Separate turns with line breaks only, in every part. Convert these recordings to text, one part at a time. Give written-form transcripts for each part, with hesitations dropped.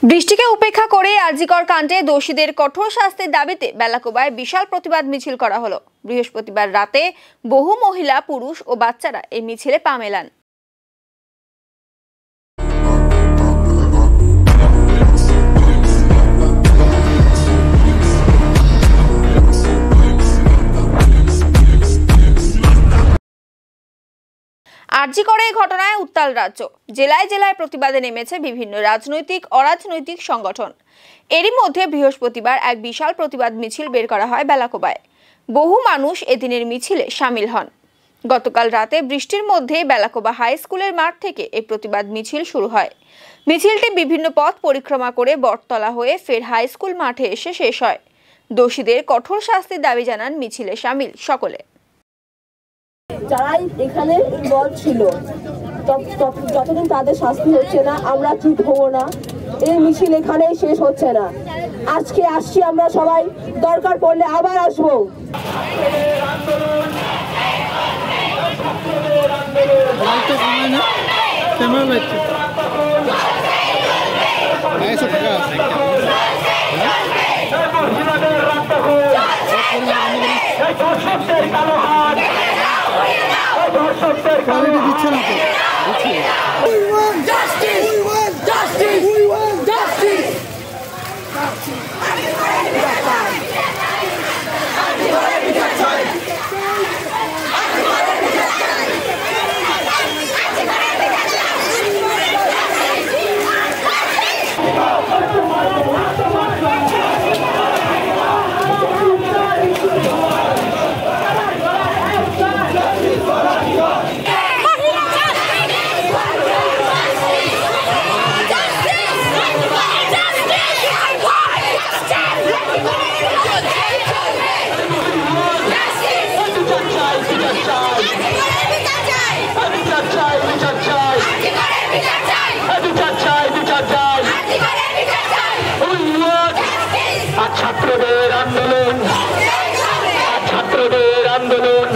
বৃষ্টিকে উপেক্ষা করে আরজিকর কাণ্ডে দোষীদের কঠোর শাস্তির দাবিতে বেলাকোবায় বিশাল প্রতিবাদ মিছিল করা হলো। বৃহস্পতিবার রাতে বহু মহিলা, পুরুষ ও বাচ্চারা এই মিছিলে পা মেলান। আরজিকর এই ঘটনায় উত্তাল রাজ্য। জেলায় জেলায় প্রতিবাদে নেমেছে বিভিন্ন রাজনৈতিক অরাজনৈতিক সংগঠন। এরই মধ্যে বৃহস্পতিবার এক বিশাল প্রতিবাদ মিছিল বের করা হয় বেলাকোবায়। বহু মানুষ এদিনের মিছিলে সামিল হন। গতকাল রাতে বৃষ্টির মধ্যে বেলাকোবা হাই স্কুলের মাঠ থেকে এই প্রতিবাদ মিছিল শুরু হয়। মিছিলটি বিভিন্ন পথ পরিক্রমা করে বটতলা হয়ে ফের হাই স্কুল মাঠে এসে শেষ হয়। দোষীদের কঠোর শাস্তির দাবি জানান মিছিলে সামিল সকলে।
যারাই এখানে ইনভলভ ছিল যতদিন তাদের শাস্তি হচ্ছে না, আমরা চুপ হব না। এই মিছিল এখানেই শেষ হচ্ছে না। আজকে আসছি আমরা সবাই, দরকার পড়লে আবার আসবো।
ছাত্রদের আন্দোলন, ছাত্রদের আন্দোলন,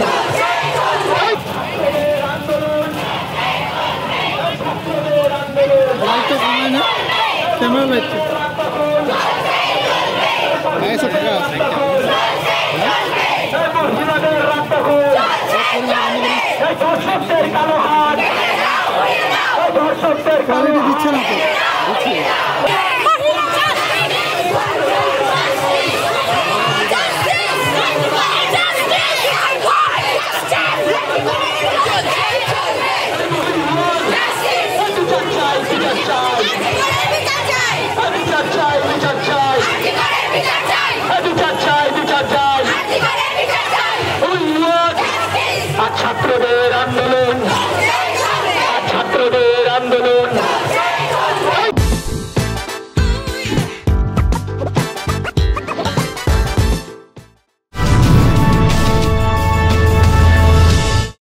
দর্শকদের কালো হাত, দর্শকদের কালো দিচ্ছে না তো। ছাত্রদের আন্দোলন।